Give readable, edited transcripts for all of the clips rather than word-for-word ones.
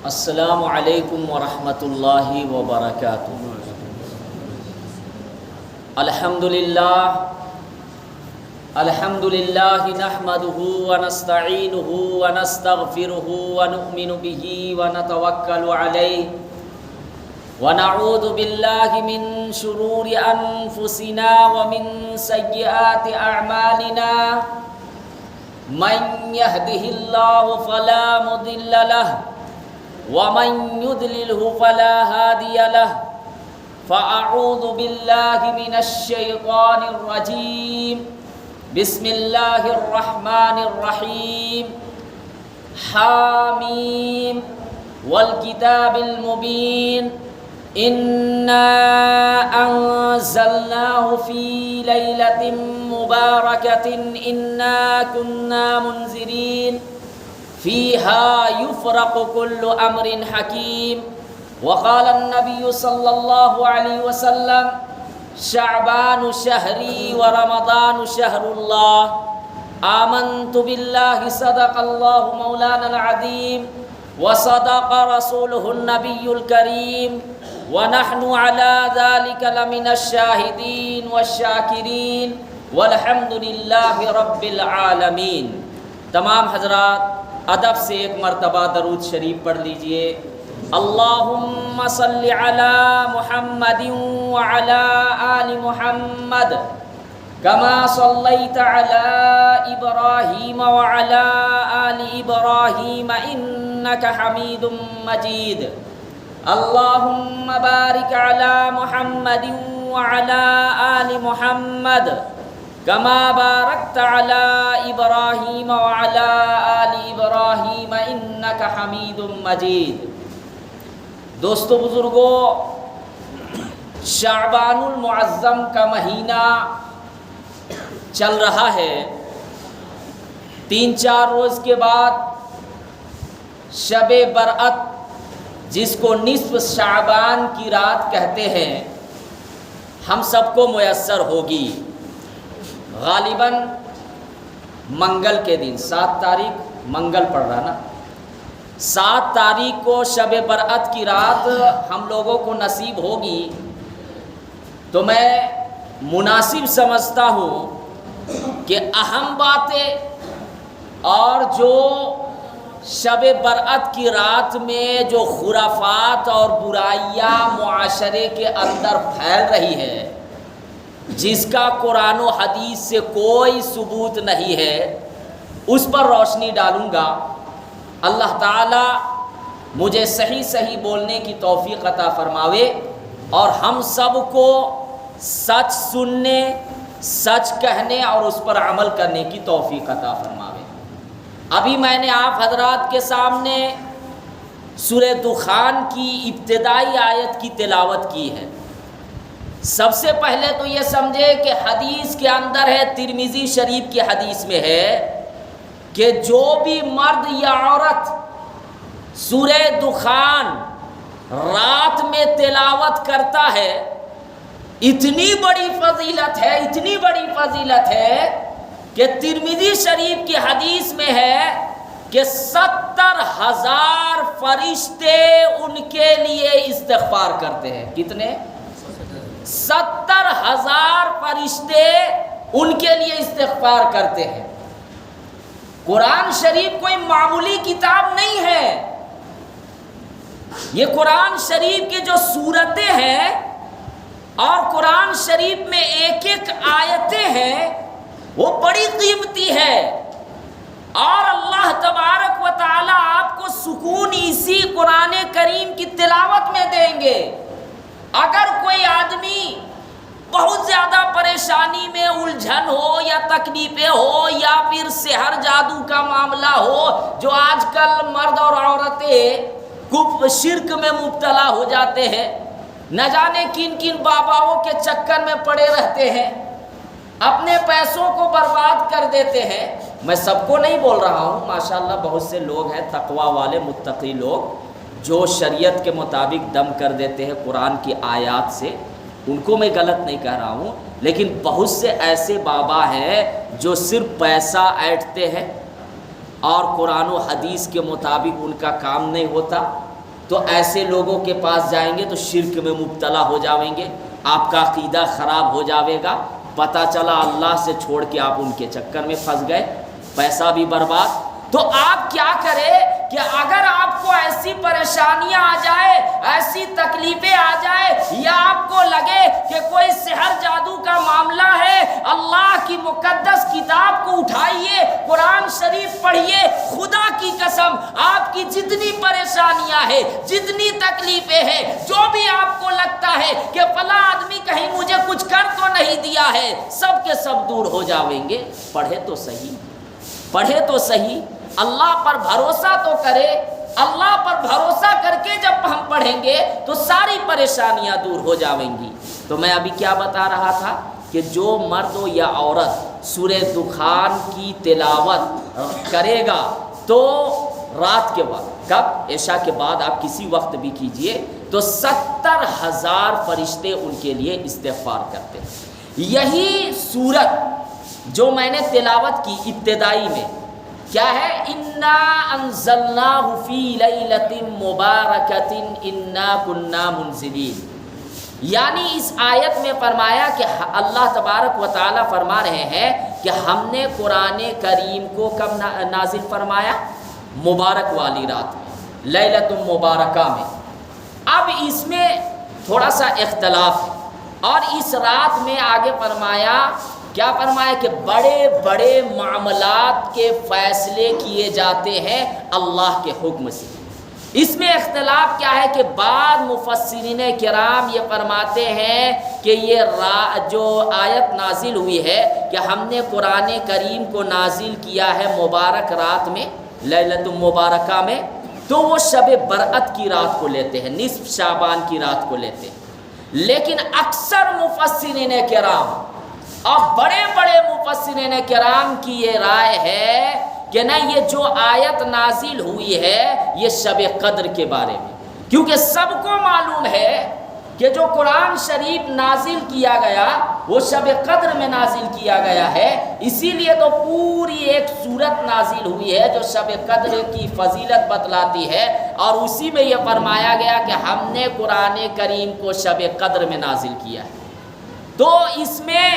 السلام علیکم ورحمۃ اللہ وبرکاتہ۔ الحمد للہ نحمده ونستعینه ونستغفره ونؤمن به ونتوکل علیہ ونعوذ باللہ من شرور انفسنا ومن سیئات اعمالنا من يهده الله فلا مضل له ومن يضلله فلا هادي له فأعوذ بالله من الشيطان الرجيم بسم الله الرحمن الرحيم حاميم والكتاب المبين إنا أنزلناه في ليلة مباركة إنا كنا منذرين فيها يفرق كل أمر حكيم وقال النبي صلى الله عليه وسلم شعبان شهري ورمضان شهر الله آمنت بالله صدق الله مولانا العظيم وصدق رسوله النبي الكريم ونحن على ذلك لمن الشاهدين والشاكرين والحمد لله رب العالمين۔ تمام حضرات ادب سے ایک مرتبہ درود شریف پڑھ لیجئے۔ اللہم صلی علی محمد وعلی آل محمد کما صلیت علی ابراہیم وعلی آل ابراہیم انک حمید مجید۔ اللہم بارک علی محمد وعلی آل محمد کما بارکت علی ابراہیم وعلی آل ابراہیم انک حمید مجید۔ دوستو بزرگو، شعبان المعظم کا مہینہ چل رہا ہے۔ 3-4 روز کے بعد شب برأت، جس کو نصف شعبان کی رات کہتے ہیں، ہم سب کو میسر ہوگی۔ غالباً منگل کے دن 7 تاریخ منگل پڑ رہا نا، 7 تاریخ کو شب برأت کی رات ہم لوگوں کو نصیب ہوگی، تو میں مناسب سمجھتا ہوں کہ اہم باتیں اور جو شب برأت کی رات میں جو خرافات اور برائیاں معاشرے کے اندر پھیل رہی ہے، جس کا قرآن و حدیث سے کوئی ثبوت نہیں ہے، اس پر روشنی ڈالوں گا۔ اللہ تعالی مجھے صحیح بولنے کی توفیق عطا فرماوے اور ہم سب کو سچ سننے، سچ کہنے اور اس پر عمل کرنے کی توفیق عطا فرماوے۔ ابھی میں نے آپ حضرات کے سامنے سورہ دخان کی ابتدائی آیت کی تلاوت کی ہے۔ سب سے پہلے تو یہ سمجھے کہ حدیث کے اندر ہے، ترمذی شریف کی حدیث میں ہے کہ جو بھی مرد یا عورت سورہ دخان رات میں تلاوت کرتا ہے، اتنی بڑی فضیلت ہے کہ ترمذی شریف کی حدیث میں ہے کہ 70,000 فرشتے ان کے لیے استغفار کرتے ہیں۔ کتنے؟ 70,000 فرشتے ان کے لیے استغفار کرتے ہیں۔ قرآن شریف کوئی معمولی کتاب نہیں ہے۔ یہ قرآن شریف کی جو سورتیں ہیں اور قرآن شریف میں ایک آیتیں ہیں، وہ بڑی قیمتی ہے، اور اللہ تبارک و تعالی آپ کو سکون اسی قرآن کریم کی تلاوت میں دیں گے۔ اگر کوئی آدمی بہت زیادہ پریشانی میں الجھن ہو یا تکلیفیں ہو یا پھر سحر جادو کا معاملہ ہو، جو آج کل مرد اور عورتیں کفر شرک میں مبتلا ہو جاتے ہیں، نہ جانے کن باباؤں کے چکر میں پڑے رہتے ہیں، اپنے پیسوں کو برباد کر دیتے ہیں۔ میں سب کو نہیں بول رہا ہوں، ماشاءاللہ بہت سے لوگ ہیں تقوی والے متقی لوگ جو شریعت کے مطابق دم کر دیتے ہیں قرآن کی آیات سے، ان کو میں غلط نہیں کہہ رہا ہوں، لیکن بہت سے ایسے بابا ہیں جو صرف پیسہ ایٹھتے ہیں اور قرآن و حدیث کے مطابق ان کا کام نہیں ہوتا، تو ایسے لوگوں کے پاس جائیں گے تو شرک میں مبتلا ہو جاویں گے، آپ کا عقیدہ خراب ہو جاوے گا، پتہ چلا اللہ سے چھوڑ کے آپ ان کے چکر میں پھنس گئے، پیسہ بھی برباد۔ تو آپ کیا کریں کہ اگر آپ کو ایسی پریشانیاں آ جائے، ایسی تکلیفیں آ جائے، یا آپ کو لگے کہ کوئی سحر جادو کا معاملہ ہے، اللہ کی مقدس کتاب کو اٹھائیے، قرآن شریف پڑھیے، خدا کی قسم آپ کی جتنی پریشانیاں ہیں، جتنی تکلیفیں ہیں، جو بھی آپ کو لگتا ہے کہ فلاں آدمی کہیں مجھے کچھ کر تو نہیں دیا ہے، سب کے سب دور ہو جاویں گے۔ پڑھے تو صحیح، پڑھے تو صحیح، اللہ پر بھروسہ تو کرے۔ اللہ پر بھروسہ کر کے جب ہم پڑھیں گے تو ساری پریشانیاں دور ہو جاویں گی۔ تو میں ابھی کیا بتا رہا تھا کہ جو مرد ہو یا عورت سورہ دخان کی تلاوت کرے گا تو رات کے بعد، کب؟ عشاء کے بعد، آپ کسی وقت بھی کیجئے، تو 70,000 فرشتے ان کے لیے استغفار کرتے ہیں۔ یہی سورت جو میں نے تلاوت کی ابتدائی میں کیا ہے؟ انا انزلناہ فی لیلۃ مبارکۃ انا کنا منزلین، یعنی اس آیت میں فرمایا کہ اللہ تبارک و تعالی فرما رہے ہیں کہ ہم نے قرآن کریم کو کب نازل فرمایا؟ مبارک والی رات میں، لیلۃ مبارکہ میں۔ اب اس میں تھوڑا سا اختلاف ہے، اور اس رات میں آگے فرمایا، کیا فرمایا کہ بڑے بڑے معاملات کے فیصلے کیے جاتے ہیں اللہ کے حکم سے۔ اس میں اختلاف کیا ہے کہ بعض مفسرین کرام یہ فرماتے ہیں کہ یہ جو آیت نازل ہوئی ہے کہ ہم نے قرآن کریم کو نازل کیا ہے مبارک رات میں، لیلۃ مبارکہ میں، تو وہ شب برأت کی رات کو لیتے ہیں، نصف شعبان کی رات کو لیتے ہیں۔ لیکن اکثر مفسرین کرام اور بڑے بڑے مفسرین کرام کی یہ رائے ہے کہ نہیں، یہ جو آیت نازل ہوئی ہے یہ شب قدر کے بارے میں، کیونکہ سب کو معلوم ہے کہ جو قرآن شریف نازل کیا گیا وہ شب قدر میں نازل کیا گیا ہے، اسی لیے تو پوری ایک سورت نازل ہوئی ہے جو شب قدر کی فضیلت بتلاتی ہے، اور اسی میں یہ فرمایا گیا کہ ہم نے قرآن کریم کو شب قدر میں نازل کیا ہے۔ تو اس میں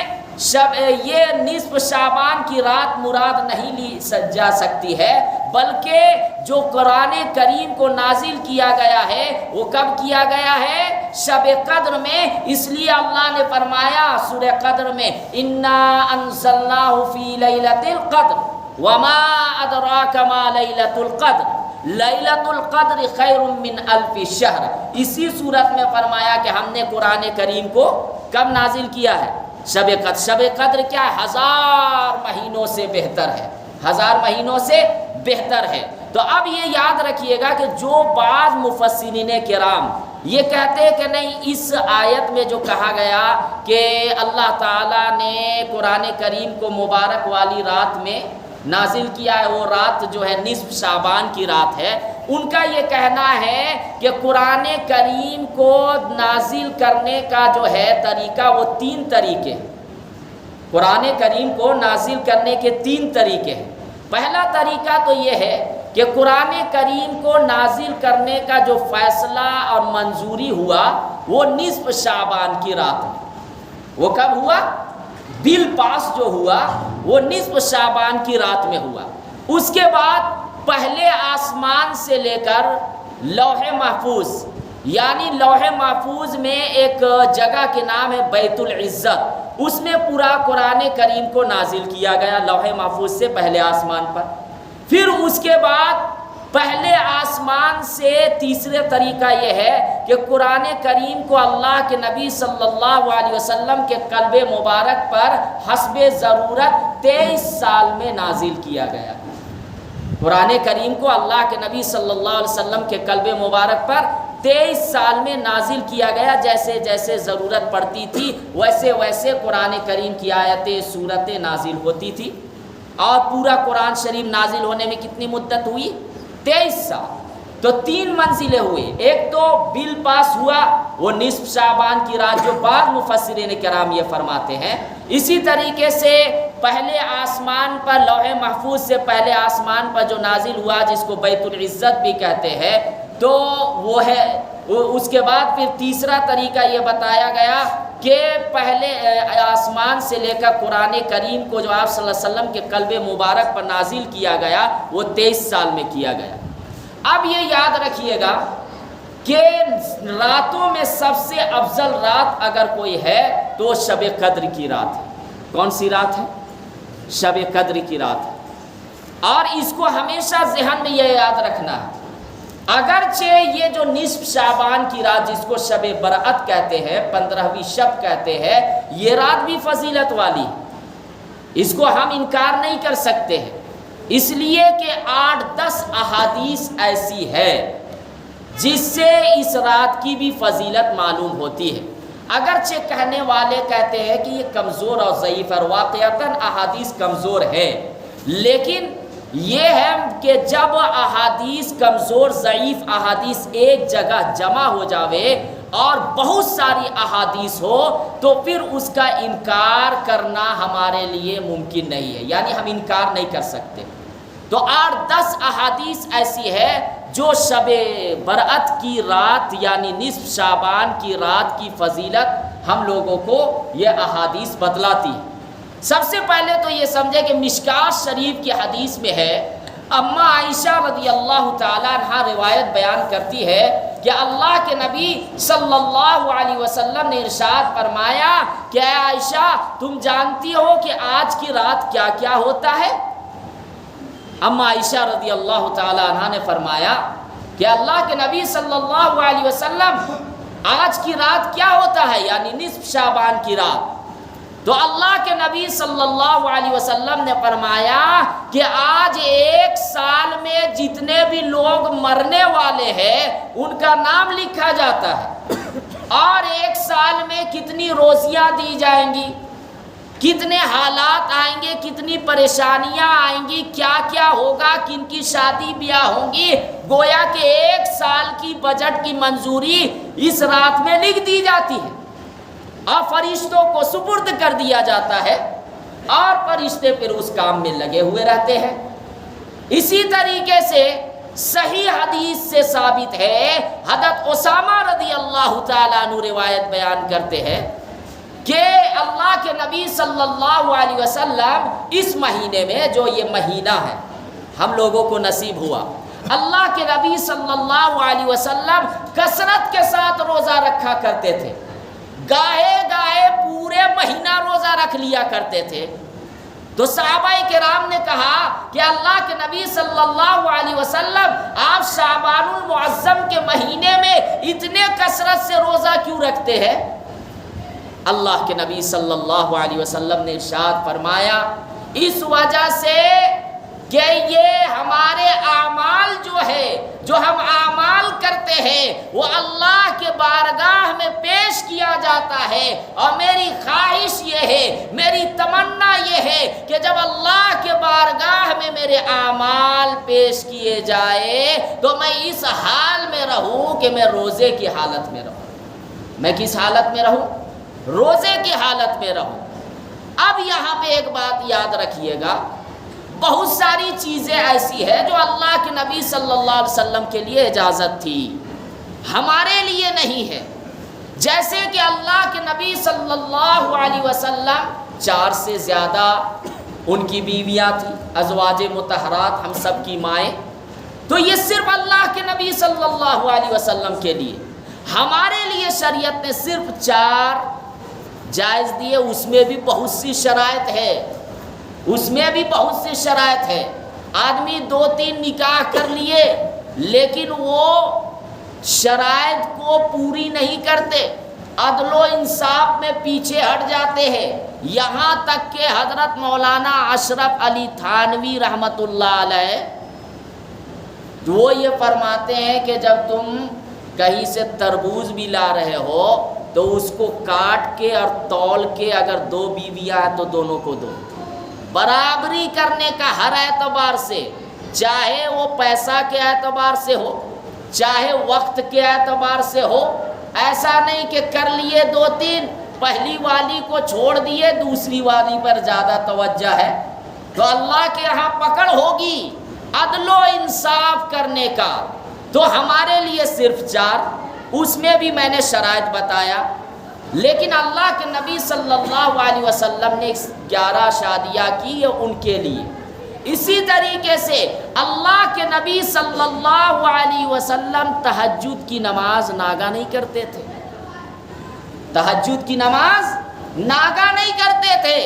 یہ نصف شعبان کی رات مراد نہیں لی جا سکتی ہے، بلکہ جو قرآن کریم کو نازل کیا گیا ہے وہ کب کیا گیا ہے؟ شب قدر میں۔ اس لیے اللہ نے فرمایا سورہ قدر میں انا انزلناہ فی لیلۃ القدر وما ادراک ما لیلۃ القدر لیلۃ القدر خیر من الف شہر۔ اسی صورت میں فرمایا کہ ہم نے قرآن کریم کو کب نازل کیا ہے؟ شب قدر۔ شب قدر کیا ہے؟ 1000 مہینوں سے بہتر ہے، 1000 مہینوں سے بہتر ہے۔ تو اب یہ یاد رکھیے گا کہ جو بعض مفسرین کرام یہ کہتے ہیں کہ نہیں، اس آیت میں جو کہا گیا کہ اللہ تعالیٰ نے قرآن کریم کو مبارک والی رات میں نازل کیا ہے، وہ رات جو ہے نصف شعبان کی رات ہے، ان کا یہ کہنا ہے کہ قرآن کریم کو نازل کرنے کا جو ہے طریقہ وہ 3 طریقے ہیں۔ قرآن کریم کو نازل کرنے کے 3 طریقے ہیں۔ پہلا طریقہ تو یہ ہے کہ قرآن کریم کو نازل کرنے کا جو فیصلہ اور منظوری ہوا وہ نصف شعبان کی رات میں۔ وہ کب ہوا؟ بل پاس جو ہوا وہ نصف شعبان کی رات میں ہوا۔ اس کے بعد پہلے آسمان سے لے کر لوح محفوظ، یعنی لوح محفوظ میں ایک جگہ کے نام ہے بیت العزت، اس میں پورا قرآن کریم کو نازل کیا گیا لوح محفوظ سے پہلے آسمان پر۔ پھر اس کے بعد پہلے آسمان سے تیسرے طریقہ یہ ہے کہ قرآن کریم کو اللہ کے نبی صلی اللہ علیہ وسلم کے قلب مبارک پر حسب ضرورت 23 سال میں نازل کیا گیا۔ قرآن کریم کو اللہ کے نبی صلی اللہ علیہ وسلم کے قلب مبارک پر 23 سال میں نازل کیا گیا، جیسے جیسے ضرورت پڑتی تھی ویسے ویسے قرآن کریم کی آیتیں سورتیں نازل ہوتی تھی۔ اور پورا قرآن شریف نازل ہونے میں کتنی مدت ہوئی؟ 23 سال۔ تو 3 منزلیں ہوئی، ایک تو بل پاس ہوا وہ نصف شعبان کی رات جو بعض مفسرین کرام یہ فرماتے ہیں۔ اسی طریقے سے پہلے آسمان پر لوح محفوظ سے پہلے آسمان پر جو نازل ہوا جس کو بیت العزت بھی کہتے ہیں، تو وہ ہے۔ اس کے بعد پھر تیسرا طریقہ یہ بتایا گیا کہ پہلے آسمان سے لے کر قرآن کریم کو جو آپ صلی اللہ علیہ وسلم کے قلب مبارک پر نازل کیا گیا وہ 23 سال میں کیا گیا۔ اب یہ یاد رکھیے گا کہ راتوں میں سب سے افضل رات اگر کوئی ہے تو شب قدر کی رات ہے۔ کون سی رات ہے؟ شب قدر کی رات ہے، اور اس کو ہمیشہ ذہن میں یہ یاد رکھنا ہے۔ اگرچہ یہ جو نصف شعبان کی رات جس کو شب برأت کہتے ہیں، 15ویں شب کہتے ہیں، یہ رات بھی فضیلت والی ہے، اس کو ہم انکار نہیں کر سکتے ہیں، اس لیے کہ 8-10 احادیث ایسی ہے جس سے اس رات کی بھی فضیلت معلوم ہوتی ہے۔ اگرچہ کہنے والے کہتے ہیں کہ یہ کمزور اور ضعیف ہے، اور واقعتاً احادیث کمزور ہے، لیکن یہ ہے کہ جب احادیث کمزور ضعیف احادیث ایک جگہ جمع ہو جاوے اور بہت ساری احادیث ہو تو پھر اس کا انکار کرنا ہمارے لیے ممکن نہیں ہے، یعنی ہم انکار نہیں کر سکتے۔ تو 8-10 احادیث ایسی ہے جو شب برأت کی رات یعنی نصف شعبان کی رات کی فضیلت ہم لوگوں کو یہ احادیث بتلاتی ہے۔ سب سے پہلے تو یہ سمجھے کہ مشکات شریف کی حدیث میں ہے، اما عائشہ رضی اللہ تعالیٰ عنہ روایت بیان کرتی ہے کہ اللہ کے نبی صلی اللہ علیہ وسلم نے ارشاد فرمایا کہ اے عائشہ تم جانتی ہو کہ آج کی رات کیا کیا ہوتا ہے؟ اما عائشہ رضی اللہ تعالیٰ عنہ نے فرمایا کہ اللہ کے نبی صلی اللہ علیہ وسلم آج کی رات کیا ہوتا ہے، یعنی نصف شعبان کی رات۔ تو اللہ کے نبی صلی اللہ علیہ وسلم نے فرمایا کہ آج 1 سال میں جتنے بھی لوگ مرنے والے ہیں ان کا نام لکھا جاتا ہے، اور 1 سال میں کتنی روزیاں دی جائیں گی، کتنے حالات آئیں گے، کتنی پریشانیاں آئیں گی، کیا کیا ہوگا، کن کی شادی بیاہ ہوں گی، گویا کہ 1 سال کی بجٹ کی منظوری اس رات میں لکھ دی جاتی ہے اور فرشتوں کو سپرد کر دیا جاتا ہے، اور فرشتے پھر اس کام میں لگے ہوئے رہتے ہیں۔ اسی طریقے سے صحیح حدیث سے ثابت ہے، حضرت اسامہ رضی اللہ تعالیٰ عنہ روایت بیان کرتے ہیں کہ اللہ کے نبی صلی اللہ علیہ وسلم اس مہینے میں جو یہ مہینہ ہے ہم لوگوں کو نصیب ہوا، اللہ کے نبی صلی اللہ علیہ وسلم کثرت کے ساتھ روزہ رکھا کرتے تھے، گاہے گاہے پورے مہینہ روزہ رکھ لیا کرتے تھے۔ تو صحابہ کرام نے کہا کہ اللہ کے نبی صلی اللہ علیہ وسلم آپ شعبان المعظم کے مہینے میں اتنے کثرت سے روزہ کیوں رکھتے ہیں؟ اللہ کے نبی صلی اللہ علیہ وسلم نے ارشاد فرمایا اس وجہ سے کہ یہ ہمارے اعمال جو ہم اعمال کرتے ہیں وہ اللہ کے بارگاہ میں پیش کیا جاتا ہے، اور میری خواہش یہ ہے، میری تمنا یہ ہے کہ جب اللہ کے بارگاہ میں میرے اعمال پیش کیے جائے تو میں اس حال میں رہوں کہ میں روزے کی حالت میں رہوں۔ میں کس حالت میں رہوں؟ روزے کی حالت میں رہوں۔ اب یہاں پہ ایک بات یاد رکھیے گا، بہت ساری چیزیں ایسی ہیں جو اللہ کے نبی صلی اللہ علیہ وسلم کے لیے اجازت تھی، ہمارے لیے نہیں ہے۔ جیسے کہ اللہ کے نبی صلی اللہ علیہ وسلم 4 سے زیادہ ان کی بیویاں تھیں، ازواج مطہرات، ہم سب کی مائیں، تو یہ صرف اللہ کے نبی صلی اللہ علیہ وسلم کے لیے۔ ہمارے لیے شریعت نے صرف 4 جائز دیے، اس میں بھی بہت سی شرائط ہے، اس میں بھی بہت سی شرائط ہے۔ آدمی 2-3 نکاح کر لیے لیکن وہ شرائط کو پوری نہیں کرتے، عدل و انصاف میں پیچھے ہٹ جاتے ہیں، یہاں تک کہ حضرت مولانا اشرف علی تھانوی رحمۃ اللہ علیہ وہ یہ فرماتے ہیں کہ جب تم کہیں سے تربوز بھی لا رہے ہو تو اس کو کاٹ کے اور تول کے اگر 2 بیویاں ہیں تو دونوں کو دو، برابری کرنے کا ہر اعتبار سے، چاہے وہ پیسہ کے اعتبار سے ہو، چاہے وقت کے اعتبار سے ہو۔ ایسا نہیں کہ کر لیے 2-3، پہلی والی کو چھوڑ دیے، دوسری والی پر زیادہ توجہ ہے، تو اللہ کے یہاں پکڑ ہوگی۔ عدل و انصاف کرنے کا تو ہمارے لیے صرف 4، اس میں بھی میں نے شرائط بتایا، لیکن اللہ کے نبی صلی اللہ علیہ وسلم نے 11 شادیاں کی یہ ان کے لیے۔ اسی طریقے سے اللہ کے نبی صلی اللہ علیہ وسلم تہجد کی نماز ناگا نہیں کرتے تھے، تہجد کی نماز ناگا نہیں کرتے تھے۔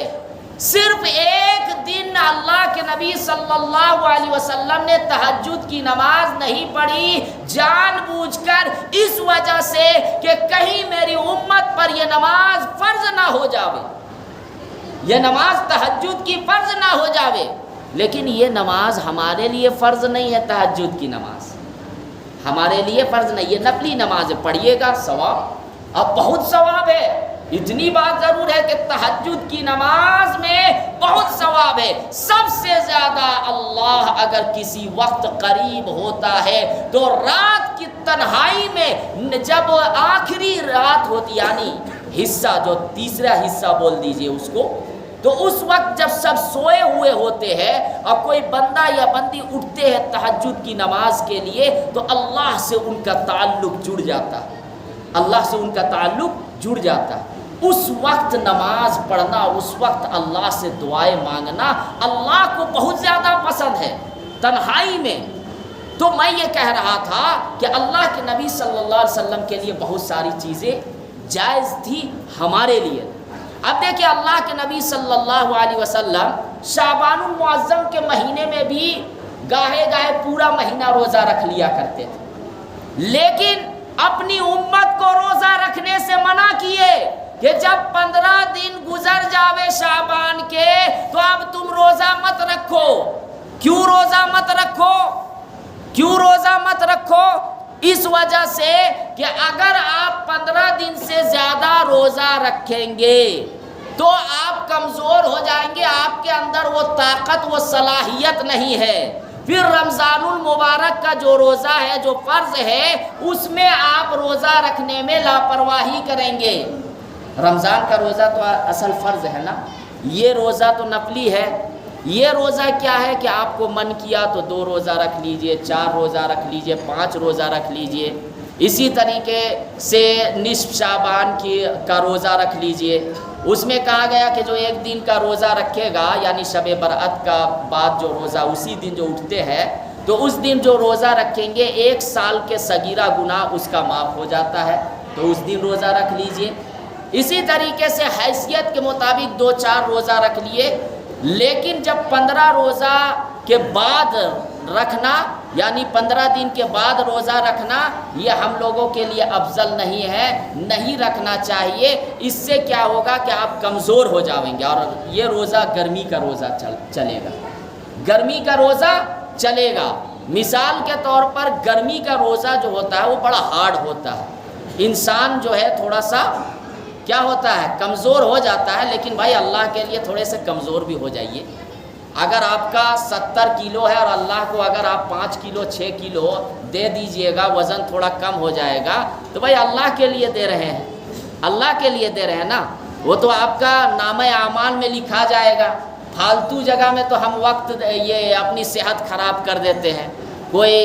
صرف ایک دن اللہ کے نبی صلی اللہ علیہ وسلم نے تہجد کی نماز نہیں پڑھی، جان بوجھ کر، اس وجہ سے کہ کہیں میری امت پر یہ نماز فرض نہ ہو جاوے، یہ نماز تہجد کی فرض نہ ہو جاوے۔ لیکن یہ نماز ہمارے لیے فرض نہیں ہے، تہجد کی نماز ہمارے لیے فرض نہیں، یہ نفلی نماز ہے، پڑھیے گا ثواب، اب بہت ثواب ہے۔ اتنی بات ضرور ہے کہ تہجد کی نماز میں بہت ثواب ہے۔ سب سے زیادہ اللہ اگر کسی وقت قریب ہوتا ہے تو رات کی تنہائی میں، جب آخری رات ہوتی، یعنی حصہ جو تیسرا حصہ بول دیجئے اس کو، تو اس وقت جب سب سوئے ہوئے ہوتے ہیں اور کوئی بندہ یا بندی اٹھتے ہیں تہجد کی نماز کے لیے، تو اللہ سے ان کا تعلق جڑ جاتا ہے، اللہ سے ان کا تعلق جڑ جاتا ہے۔ اس وقت نماز پڑھنا، اس وقت اللہ سے دعائیں مانگنا اللہ کو بہت زیادہ پسند ہے تنہائی میں۔ تو میں یہ کہہ رہا تھا کہ اللہ کے نبی صلی اللہ علیہ وسلم کے لیے بہت ساری چیزیں جائز تھی ہمارے لیے۔ اب دیکھیں اللہ کے نبی صلی اللہ علیہ وسلم شعبان المعظم کے مہینے میں بھی گاہے گاہے پورا مہینہ روزہ رکھ لیا کرتے تھے، لیکن اپنی امت کو روزہ رکھنے سے منع کیے کہ جب 15 دن گزر جاوے شعبان کے تو اب تم روزہ مت رکھو۔ کیوں روزہ مت رکھو؟ کیوں روزہ مت رکھو؟ اس وجہ سے کہ اگر آپ 15 دن سے زیادہ روزہ رکھیں گے تو آپ کمزور ہو جائیں گے، آپ کے اندر وہ طاقت، وہ صلاحیت نہیں ہے۔ پھر رمضان المبارک کا جو روزہ ہے، جو فرض ہے، اس میں آپ روزہ رکھنے میں لاپرواہی کریں گے۔ رمضان کا روزہ تو اصل فرض ہے نا، یہ روزہ تو نفلی ہے۔ یہ روزہ کیا ہے کہ آپ کو من کیا تو 2 روزہ رکھ لیجئے، 4 روزہ رکھ لیجئے، 5 روزہ رکھ لیجئے۔ اسی طریقے سے نصف شعبان کا روزہ رکھ لیجئے۔ اس میں کہا گیا کہ جو 1 دن کا روزہ رکھے گا، یعنی شب برأت کا بعد جو روزہ اسی دن جو اٹھتے ہیں، تو اس دن جو روزہ رکھیں گے 1 سال کے صغیرہ گناہ اس کا معاف ہو جاتا ہے، تو اس دن روزہ رکھ لیجئے۔ اسی طریقے سے حیثیت کے مطابق 2-4 روزہ رکھ لیے، لیکن جب 15 روزہ کے بعد رکھنا، یعنی 15 دن کے بعد روزہ رکھنا، یہ ہم لوگوں کے لیے افضل نہیں ہے، نہیں رکھنا چاہیے۔ اس سے کیا ہوگا کہ آپ کمزور ہو جائیں گے، اور یہ روزہ گرمی کا روزہ چلے گا، گرمی کا روزہ چلے گا۔ مثال کے طور پر گرمی کا روزہ جو ہوتا ہے وہ بڑا ہارڈ ہوتا ہے، انسان جو ہے تھوڑا سا کیا ہوتا ہے، کمزور ہو جاتا ہے۔ لیکن بھائی اللہ کے لیے تھوڑے سے کمزور بھی ہو جائیے۔ اگر آپ کا 70 کلو ہے اور اللہ کو اگر آپ 5 کلو 6 کلو دے دیجئے گا، وزن تھوڑا کم ہو جائے گا، تو بھائی اللہ کے لیے دے رہے ہیں، اللہ کے لیے دے رہے ہیں نا، وہ تو آپ کا نامہ اعمال میں لکھا جائے گا۔ فالتو جگہ میں تو ہم وقت یہ اپنی صحت خراب کر دیتے ہیں۔ کوئی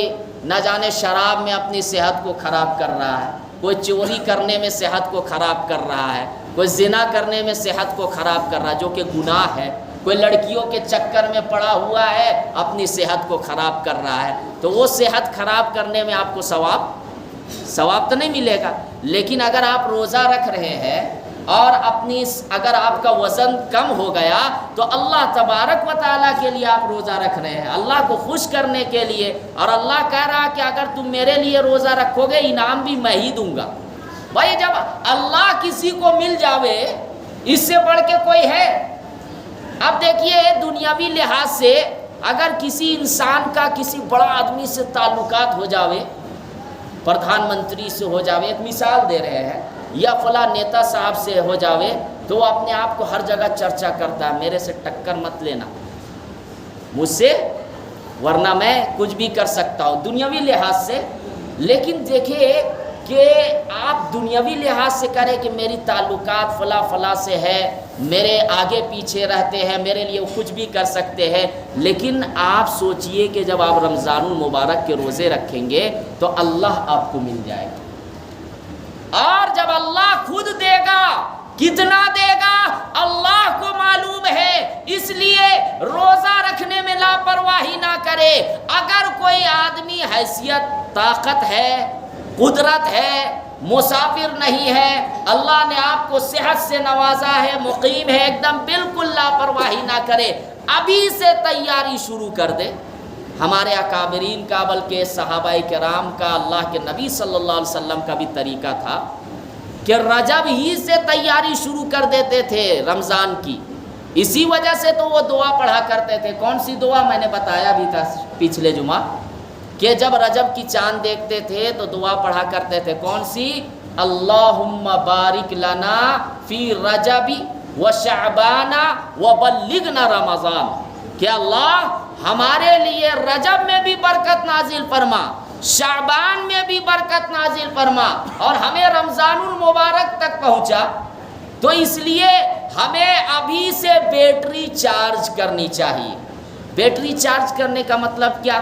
نہ جانے شراب میں اپنی صحت کو خراب کر رہا ہے، کوئی چوری کرنے میں صحت کو خراب کر رہا ہے، کوئی زنا کرنے میں صحت کو خراب کر رہا ہے جو کہ گناہ ہے، کوئی لڑکیوں کے چکر میں پڑا ہوا ہے اپنی صحت کو خراب کر رہا ہے، تو وہ صحت خراب کرنے میں آپ کو ثواب تو نہیں ملے گا۔ لیکن اگر آپ روزہ رکھ رہے ہیں اور اگر آپ کا وزن کم ہو گیا تو اللہ تبارک و تعالیٰ کے لیے آپ روزہ رکھ رہے ہیں، اللہ کو خوش کرنے کے لیے، اور اللہ کہہ رہا کہ اگر تم میرے لیے روزہ رکھو گے انعام بھی میں ہی دوں گا۔ بھائی جب اللہ کسی کو مل جاوے اس سے بڑھ کے کوئی ہے؟ اب دیکھیے دنیاوی لحاظ سے اگر کسی انسان کا کسی بڑا آدمی سے تعلقات ہو جاوے، پردھان منتری سے ہو جاوے، ایک مثال دے رہے ہیں، یا فلاں نیتا صاحب سے ہو جاوے، تو وہ اپنے آپ کو ہر جگہ چرچا کرتا ہے، میرے سے ٹکر مت لینا مجھ سے، ورنہ میں کچھ بھی کر سکتا ہوں دنیاوی لحاظ سے۔ لیکن دیکھیے کہ آپ دنیاوی لحاظ سے کریں کہ میری تعلقات فلاں فلاں سے ہے، میرے آگے پیچھے رہتے ہیں، میرے لیے کچھ بھی کر سکتے ہیں، لیکن آپ سوچئے کہ جب آپ رمضان المبارک کے روزے رکھیں گے تو اللہ آپ کو مل جائے گا، اور جب اللہ خود دے گا، کتنا دے گا اللہ کو معلوم ہے، اس لیے روزہ رکھنے میں لاپرواہی نہ کرے۔ اگر کوئی آدمی حیثیت، طاقت ہے، قدرت ہے، مسافر نہیں ہے، اللہ نے آپ کو صحت سے نوازا ہے، مقیم ہے، ایک دم بالکل لاپرواہی نہ کرے، ابھی سے تیاری شروع کر دے۔ ہمارے اکابرین کا، بلکہ صحابہ کرام کا، اللہ کے نبی صلی اللہ علیہ وسلم کا بھی طریقہ تھا کہ رجب ہی سے تیاری شروع کر دیتے تھے رمضان کی۔ اسی وجہ سے تو وہ دعا پڑھا کرتے تھے۔ کون سی دعا؟ میں نے بتایا بھی تھا پچھلے جمعہ کہ جب رجب کی چاند دیکھتے تھے تو دعا پڑھا کرتے تھے۔ کون سی؟ اللہم بارک لنا فی رجب و شعبان و بلغنا رمضان، کہ اللہ ہمارے لیے رجب میں بھی برکت نازل فرما، شعبان میں بھی برکت نازل فرما، اور ہمیں رمضان المبارک تک پہنچا۔ تو اس لیے ہمیں ابھی سے بیٹری چارج کرنی چاہیے۔ بیٹری چارج کرنے کا مطلب کیا؟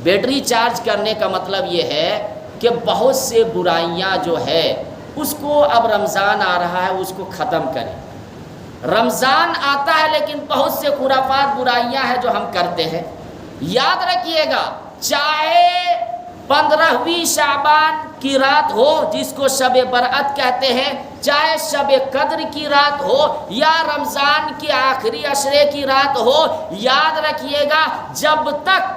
بیٹری چارج کرنے کا مطلب یہ ہے کہ بہت سے برائیاں جو ہے اس کو، اب رمضان آ رہا ہے، اس کو ختم کریں۔ رمضان آتا ہے لیکن بہت سے خرافات، برائیاں ہیں جو ہم کرتے ہیں۔ یاد رکھیے گا، چاہے 15ویں شعبان کی رات ہو جس کو شب برأت کہتے ہیں، چاہے شب قدر کی رات ہو یا رمضان کے آخری عشرے کی رات ہو، یاد رکھیے گا جب تک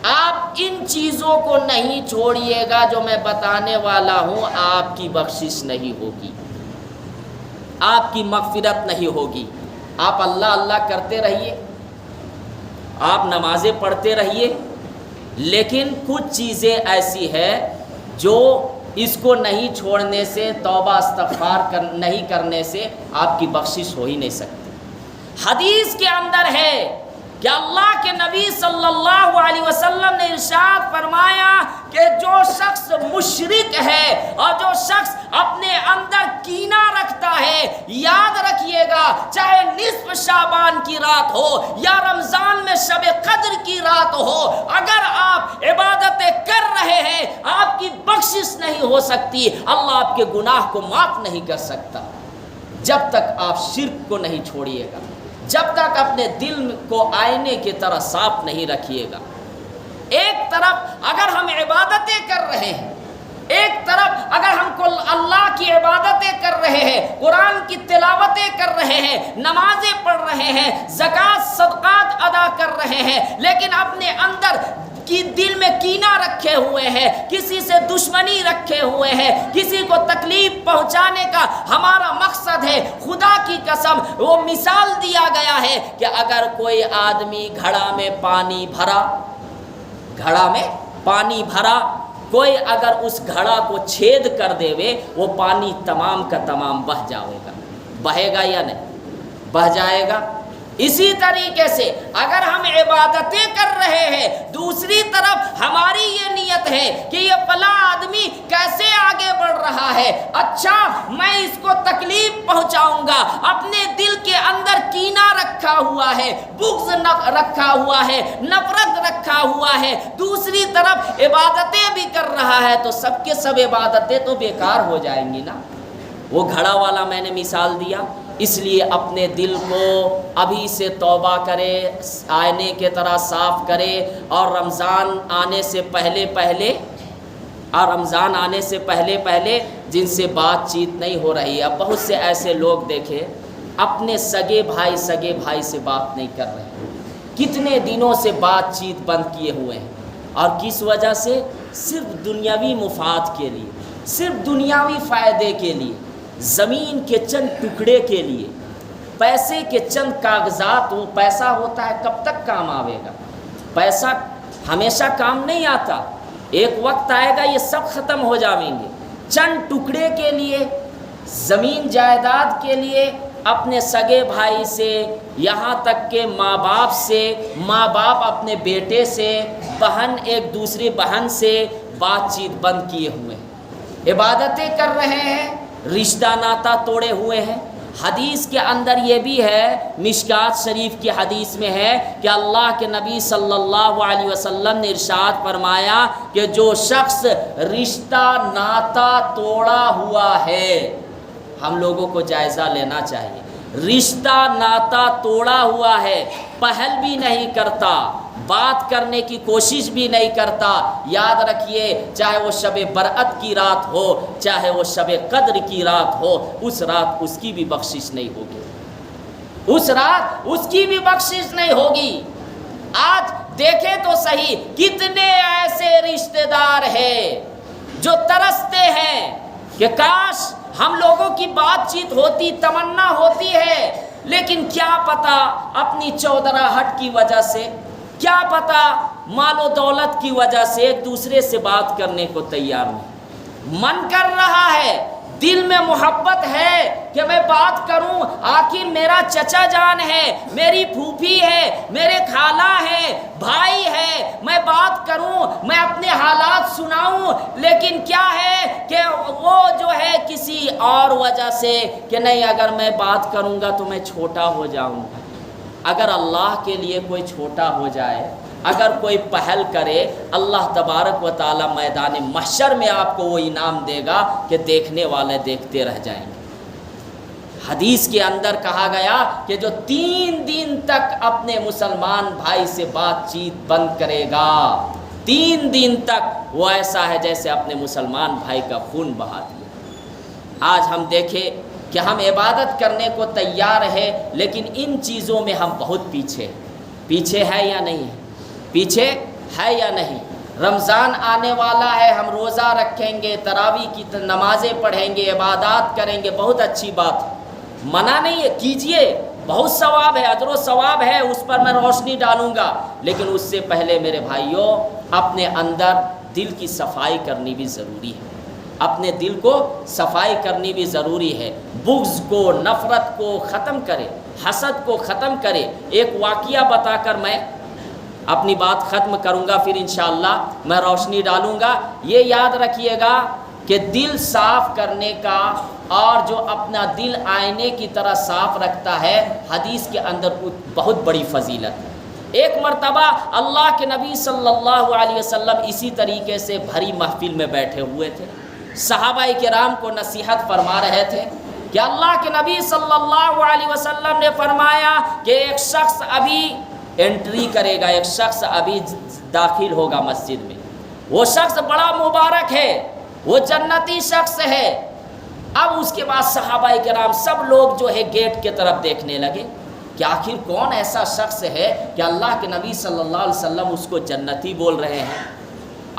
آپ ان چیزوں کو نہیں چھوڑیے گا جو میں بتانے والا ہوں، آپ کی بخشش نہیں ہوگی، آپ کی مغفرت نہیں ہوگی۔ آپ اللہ اللہ کرتے رہیے، آپ نمازیں پڑھتے رہیے، لیکن کچھ چیزیں ایسی ہے جو اس کو نہیں چھوڑنے سے، توبہ استغفار نہیں کرنے سے آپ کی بخشش ہو ہی نہیں سکتی۔ حدیث کے اندر ہے کہ اللہ کے نبی صلی اللہ علیہ وسلم نے ارشاد فرمایا کہ جو شخص مشرک ہے اور جو شخص اپنے اندر کینہ رکھتا ہے، یاد رکھیے گا چاہے نصف شعبان کی رات ہو یا رمضان میں شب قدر کی رات ہو، اگر آپ عبادتیں کر رہے ہیں آپ کی بخشش نہیں ہو سکتی، اللہ آپ کے گناہ کو معاف نہیں کر سکتا جب تک آپ شرک کو نہیں چھوڑیے گا، جب تک اپنے دل کو آئینے کی طرح صاف نہیں رکھیے گا۔ ایک طرف اگر ہم عبادتیں کر رہے ہیں، ایک طرف اگر ہم کو اللہ کی عبادتیں کر رہے ہیں، قرآن کی تلاوتیں کر رہے ہیں، نمازیں پڑھ رہے ہیں، زکوٰۃ صدقات ادا کر رہے ہیں، لیکن اپنے اندر کی دل میں کینہ رکھے ہوئے ہیں، کسی سے دشمنی رکھے ہوئے ہیں، کسی کو تکلیف پہنچانے کا ہمارا مقصد ہے، خدا کی قسم وہ مثال دیا گیا ہے کہ اگر کوئی آدمی گھڑا میں پانی بھرا، کوئی اگر اس گھڑا کو چھید کر دے وہ پانی تمام کا تمام بہہ جائے گا، بہے گا یا نہیں؟ بہہ جائے گا۔ اسی طریقے سے اگر ہم عبادتیں کر رہے ہیں، دوسری طرف ہماری یہ نیت ہے کہ یہ فلاں آدمی کیسے آگے بڑھ رہا ہے، اچھا میں اس کو تکلیف پہنچاؤں گا، اپنے دل کے اندر کینہ رکھا ہوا ہے، بغض رکھا ہوا ہے، نفرت رکھا ہوا ہے، دوسری طرف عبادتیں بھی کر رہا ہے، تو سب کے سب عبادتیں تو بیکار ہو جائیں گی نا۔ وہ گھڑا والا میں نے مثال دیا، اس لیے اپنے دل کو ابھی سے توبہ کرے، آئینے کی طرح صاف کرے، اور رمضان آنے سے پہلے جن سے بات چیت نہیں ہو رہی ہے، اب بہت سے ایسے لوگ دیکھے اپنے سگے بھائی سے بات نہیں کر رہے، کتنے دنوں سے بات چیت بند کیے ہوئے ہیں، اور کس وجہ سے؟ صرف دنیاوی مفاد کے لیے، صرف دنیاوی فائدے کے لیے، زمین کے چند ٹکڑے کے لیے، پیسے کے چند کاغذات۔ وہ پیسہ ہوتا ہے کب تک کام آئے گا؟ پیسہ ہمیشہ کام نہیں آتا، ایک وقت آئے گا یہ سب ختم ہو جائیں گے۔ چند ٹکڑے کے لیے، زمین جائیداد کے لیے، اپنے سگے بھائی سے، یہاں تک کہ ماں باپ سے، ماں باپ اپنے بیٹے سے، بہن ایک دوسری بہن سے بات چیت بند کیے ہوئے ہیں۔ عبادتیں کر رہے ہیں، رشتہ ناتا توڑے ہوئے ہیں۔ حدیث کے اندر یہ بھی ہے، مشکات شریف کی حدیث میں ہے کہ اللہ کے نبی صلی اللہ علیہ وسلم نے ارشاد فرمایا کہ جو شخص رشتہ ناتا توڑا ہوا ہے، ہم لوگوں کو جائزہ لینا چاہیے، رشتہ ناتا توڑا ہوا ہے، پہل بھی نہیں کرتا، بات کرنے کی کوشش بھی نہیں کرتا، یاد رکھیے چاہے وہ شب برأت کی رات ہو، چاہے وہ شب قدر کی رات ہو، اس رات اس کی بھی بخشش نہیں ہوگی، اس رات اس کی بھی بخشش نہیں ہوگی۔ آج دیکھیں تو صحیح کتنے ایسے رشتہ دار ہیں جو ترستے ہیں کہ کاش ہم لوگوں کی بات چیت ہوتی، تمنا ہوتی ہے، لیکن کیا پتہ اپنی چودراہٹ کی وجہ سے، کیا پتہ مال و دولت کی وجہ سے ایک دوسرے سے بات کرنے کو تیار نہیں۔ من کر رہا ہے، دل میں محبت ہے کہ میں بات کروں، آخر میرا چچا جان ہے، میری پھوپھی ہے، میرے خالہ ہے، بھائی ہے، میں بات کروں، میں اپنے حالات سناؤں، لیکن کیا ہے کہ وہ جو ہے کسی اور وجہ سے کہ نہیں، اگر میں بات کروں گا تو میں چھوٹا ہو جاؤں گا۔ اگر اللہ کے لیے کوئی چھوٹا ہو جائے، اگر کوئی پہل کرے، اللہ تبارک و تعالی میدان محشر میں آپ کو وہ انعام دے گا کہ دیکھنے والے دیکھتے رہ جائیں گے۔ حدیث کے اندر کہا گیا کہ جو 3 دن تک اپنے مسلمان بھائی سے بات چیت بند کرے گا، 3 دن تک، وہ ایسا ہے جیسے اپنے مسلمان بھائی کا خون بہا دیا۔ آج ہم دیکھیں کہ ہم عبادت کرنے کو تیار ہے، لیکن ان چیزوں میں ہم بہت پیچھے ہے یا نہیں ہے؟ پیچھے ہے یا نہیں؟ رمضان آنے والا ہے، ہم روزہ رکھیں گے، تراویح کی نمازیں پڑھیں گے، عبادات کریں گے، بہت اچھی بات ہے، منع نہیں ہے، کیجئے، بہت ثواب ہے، اجر و ثواب ہے، اس پر میں روشنی ڈالوں گا، لیکن اس سے پہلے میرے بھائیوں اپنے اندر دل کی صفائی کرنی بھی ضروری ہے، اپنے دل کو صفائی کرنی بھی ضروری ہے، بغض کو، نفرت کو ختم کرے، حسد کو ختم کرے۔ ایک واقعہ بتا کر میں اپنی بات ختم کروں گا، پھر انشاءاللہ میں روشنی ڈالوں گا۔ یہ یاد رکھیے گا کہ دل صاف کرنے کا اور جو اپنا دل آئینے کی طرح صاف رکھتا ہے، حدیث کے اندر بہت بڑی فضیلت ہے۔ ایک مرتبہ اللہ کے نبی صلی اللہ علیہ وسلم اسی طریقے سے بھری محفل میں بیٹھے ہوئے تھے، صحابہ کرام کو نصیحت فرما رہے تھے کہ اللہ کے نبی صلی اللہ علیہ وسلم نے فرمایا کہ ایک شخص ابھی انٹری کرے گا، ایک شخص ابھی داخل ہوگا مسجد میں، وہ شخص بڑا مبارک ہے، وہ جنتی شخص ہے۔ اب اس کے بعد صحابہ کرام سب لوگ جو ہے گیٹ کی طرف دیکھنے لگے کہ آخر کون ایسا شخص ہے کہ اللہ کے نبی صلی اللہ علیہ وسلم اس کو جنتی بول رہے ہیں،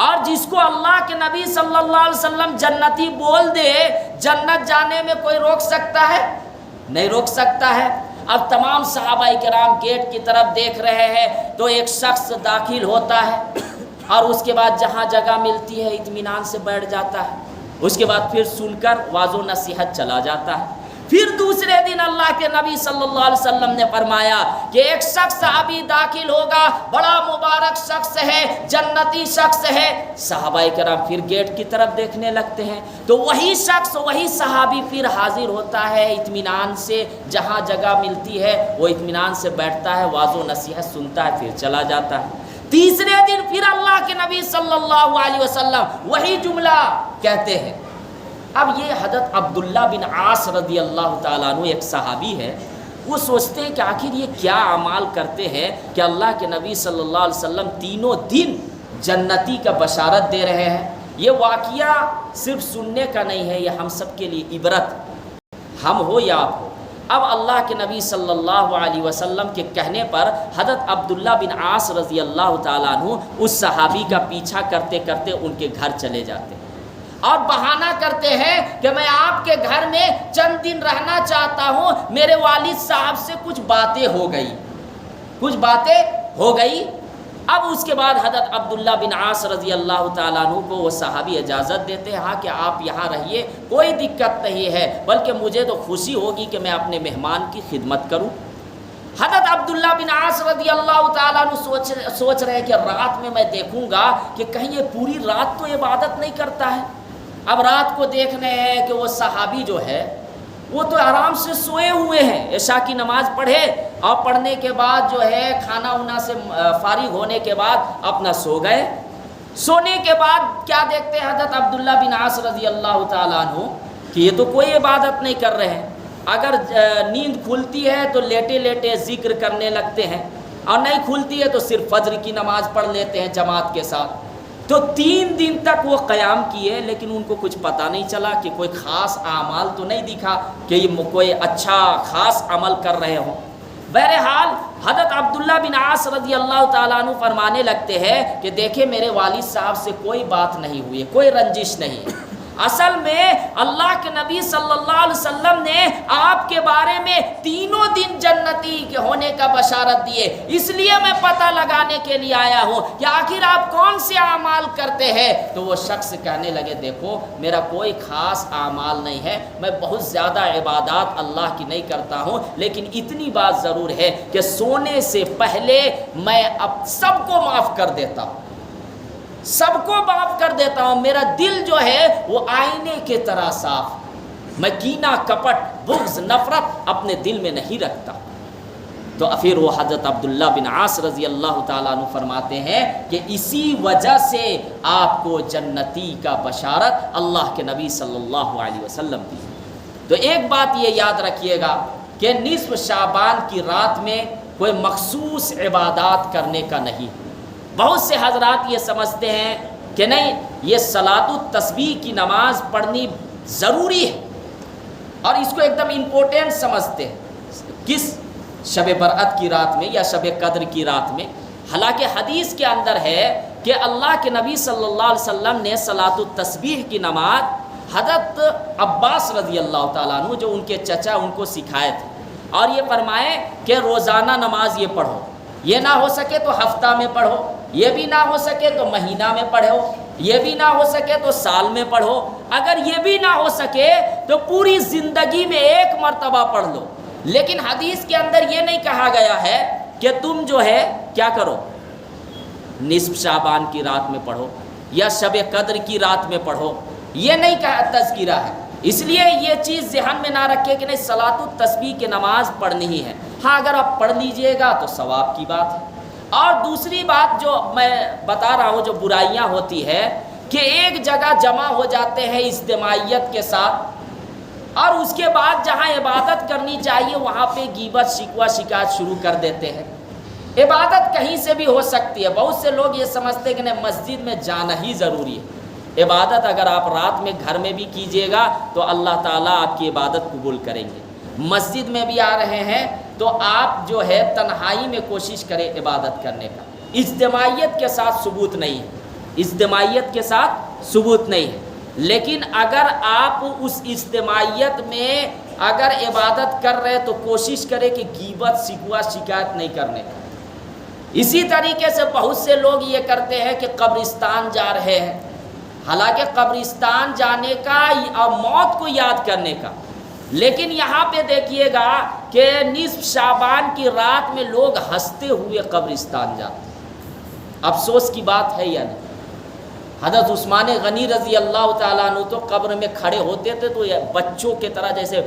اور جس کو اللہ کے نبی صلی اللہ علیہ وسلم جنتی بول دے، جنت جانے میں کوئی روک سکتا ہے؟ نہیں روک سکتا ہے۔ اب تمام صحابہ کرام گیٹ کی طرف دیکھ رہے ہیں تو ایک شخص داخل ہوتا ہے اور اس کے بعد جہاں جگہ ملتی ہے اطمینان سے بیٹھ جاتا ہے، اس کے بعد پھر سن کر واعظ و نصیحت چلا جاتا ہے۔ پھر دوسرے دن اللہ کے نبی صلی اللہ علیہ وسلم نے فرمایا کہ ایک شخص ابھی داخل ہوگا، بڑا مبارک شخص ہے، جنتی شخص ہے۔ صحابہ کرام پھر گیٹ کی طرف دیکھنے لگتے ہیں تو وہی شخص، وہی صحابی پھر حاضر ہوتا ہے اطمینان سے، جہاں جگہ ملتی ہے وہ اطمینان سے بیٹھتا ہے، واعظ و نصیحت سنتا ہے، پھر چلا جاتا ہے۔ تیسرے دن پھر اللہ کے نبی صلی اللہ علیہ وسلم وہی جملہ کہتے ہیں۔ اب یہ حضرت عبداللہ بن عاص رضی اللہ تعالیٰ عنہ ایک صحابی ہے، وہ سوچتے ہیں کہ آخر یہ کیا اعمال کرتے ہیں کہ اللہ کے نبی صلی اللہ علیہ وسلم تینوں دن جنتی کا بشارت دے رہے ہیں۔ یہ واقعہ صرف سننے کا نہیں ہے، یہ ہم سب کے لیے عبرت، ہم ہو یا آپ ہو۔ اب اللہ کے نبی صلی اللہ علیہ وسلم کے کہنے پر حضرت عبداللہ بن عاص رضی اللہ تعالیٰ عنہ اس صحابی کا پیچھا کرتے کرتے ان کے گھر چلے جاتے ہیں اور بہانہ کرتے ہیں کہ میں آپ کے گھر میں چند دن رہنا چاہتا ہوں، میرے والد صاحب سے کچھ باتیں ہو گئی۔ اب اس کے بعد حضرت عبداللہ بن عاص رضی اللہ تعالیٰ عنہ کو وہ صحابی اجازت دیتے ہیں، ہاں کہ آپ یہاں رہیے، کوئی دقت نہیں ہے، بلکہ مجھے تو خوشی ہوگی کہ میں اپنے مہمان کی خدمت کروں۔ حضرت عبداللہ بن عاص رضی اللہ تعالیٰ عنہ سوچ رہے کہ رات میں دیکھوں گا کہ کہیں یہ پوری رات تو عبادت نہیں کرتا ہے، اب رات کو دیکھ رہے ہیں کہ وہ صحابی جو ہے وہ تو آرام سے سوئے ہوئے ہیں، عشاء کی نماز پڑھے اور پڑھنے کے بعد جو ہے کھانا وانا سے فارغ ہونے کے بعد اپنا سو گئے۔ سونے کے بعد کیا دیکھتے ہیں حضرت عبداللہ بن عاص رضی اللہ تعالیٰ عنہ کہ یہ تو کوئی عبادت نہیں کر رہے ہیں، اگر نیند کھلتی ہے تو لیٹے لیٹے ذکر کرنے لگتے ہیں، اور نہیں کھلتی ہے تو صرف فجر کی نماز پڑھ لیتے ہیں جماعت کے ساتھ۔ تو 3 دن تک وہ قیام کیے، لیکن ان کو کچھ پتہ نہیں چلا کہ کوئی خاص اعمال تو نہیں دکھا کہ یہ کوئی اچھا خاص عمل کر رہے ہوں۔ بہرحال حضرت عبداللہ بن عاص رضی اللہ تعالیٰ عنہ فرمانے لگتے ہیں کہ دیکھیں میرے والد صاحب سے کوئی بات نہیں ہوئی، کوئی رنجش نہیں، اصل میں اللہ کے نبی صلی اللہ علیہ وسلم نے آپ کے بارے میں 3 دن جنتی کے ہونے کا بشارت دیے، اس لیے میں پتہ لگانے کے لیے آیا ہوں کہ آخر آپ کون سے اعمال کرتے ہیں۔ تو وہ شخص کہنے لگے دیکھو میرا کوئی خاص اعمال نہیں ہے، میں بہت زیادہ عبادات اللہ کی نہیں کرتا ہوں، لیکن اتنی بات ضرور ہے کہ سونے سے پہلے میں اب سب کو معاف کر دیتا ہوں، سب کو معاف کر دیتا ہوں، میرا دل جو ہے وہ آئینے کی طرح صاف، میں کینہ کپٹ بغض نفرت اپنے دل میں نہیں رکھتا۔ تو پھر وہ حضرت عبداللہ بن عاص رضی اللہ تعالیٰ عنہ فرماتے ہیں کہ اسی وجہ سے آپ کو جنتی کا بشارت اللہ کے نبی صلی اللہ علیہ وسلم دی۔ تو ایک بات یہ یاد رکھیے گا کہ نصف شعبان کی رات میں کوئی مخصوص عبادات کرنے کا نہیں۔ بہت سے حضرات یہ سمجھتے ہیں کہ نہیں یہ صلاۃ التسبیح کی نماز پڑھنی ضروری ہے اور اس کو ایک دم امپورٹنٹ سمجھتے ہیں، کس شب برأت کی رات میں یا شب قدر کی رات میں، حالانکہ حدیث کے اندر ہے کہ اللہ کے نبی صلی اللہ علیہ وسلم نے صلاۃ التسبیح کی نماز حضرت عباس رضی اللہ تعالیٰ عنہ جو ان کے چچا ان کو سکھائے تھے، اور یہ فرمائے کہ روزانہ نماز یہ پڑھو، یہ نہ ہو سکے تو ہفتہ میں پڑھو، یہ بھی نہ ہو سکے تو مہینہ میں پڑھو، یہ بھی نہ ہو سکے تو سال میں پڑھو، اگر یہ بھی نہ ہو سکے تو پوری زندگی میں 1 مرتبہ پڑھ لو۔ لیکن حدیث کے اندر یہ نہیں کہا گیا ہے کہ تم جو ہے کیا کرو نصف شعبان کی رات میں پڑھو یا شب قدر کی رات میں پڑھو، یہ نہیں کہا تذکرہ ہے۔ اس لیے یہ چیز ذہن میں نہ رکھے کہ نہیں صلاۃ التسبیح کی نماز پڑھنی ہی ہے، ہاں اگر آپ پڑھ لیجئے گا تو ثواب کی بات ہے۔ اور دوسری بات جو میں بتا رہا ہوں جو برائیاں ہوتی ہے کہ ایک جگہ جمع ہو جاتے ہیں اجتماعیت کے ساتھ، اور اس کے بعد جہاں عبادت کرنی چاہیے وہاں پہ غیبت شکوہ شکایت شروع کر دیتے ہیں۔ عبادت کہیں سے بھی ہو سکتی ہے، بہت سے لوگ یہ سمجھتے ہیں کہ نہیں مسجد میں جانا ہی ضروری ہے۔ عبادت اگر آپ رات میں گھر میں بھی کیجئے گا تو اللہ تعالیٰ آپ کی عبادت قبول کریں گے۔ مسجد میں بھی آ رہے ہیں تو آپ جو ہے تنہائی میں کوشش کریں عبادت کرنے کا، اجتماعیت کے ساتھ ثبوت نہیں ہے، اجتماعیت کے ساتھ ثبوت نہیں ہے۔ لیکن اگر آپ اس اجتماعیت میں اگر عبادت کر رہے تو کوشش کریں کہ غیبت شکوہ شکایت نہیں کرنے کا۔ اسی طریقے سے بہت سے لوگ یہ کرتے ہیں کہ قبرستان جا رہے ہیں، حالانکہ قبرستان جانے کا اور موت کو یاد کرنے کا، لیکن یہاں پہ دیکھیے گا کہ نصف شعبان کی رات میں لوگ ہنستے ہوئے قبرستان جاتے ہیں۔ افسوس کی بات ہے یا نہیں؟ حضرت عثمان غنی رضی اللہ تعالیٰ عنہ تو قبر میں کھڑے ہوتے تھے تو بچوں کی طرح جیسے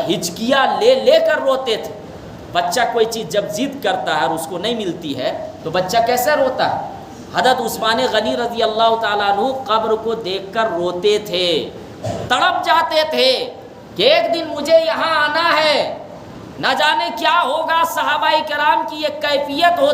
ہچکیاں لے لے کر روتے تھے۔ بچہ کوئی چیز جب ضد کرتا ہے اور اس کو نہیں ملتی ہے تو بچہ کیسے روتا ہے؟ حضرت عثمان غنی رضی اللہ تعالیٰ عنہ قبر کو دیکھ کر روتے تھے، تڑپ جاتے تھے کہ ایک دن مجھے یہاں آنا ہے، نہ جانے کیا ہوگا۔ صحابہ کرام کی یہ کیفیت ہوتی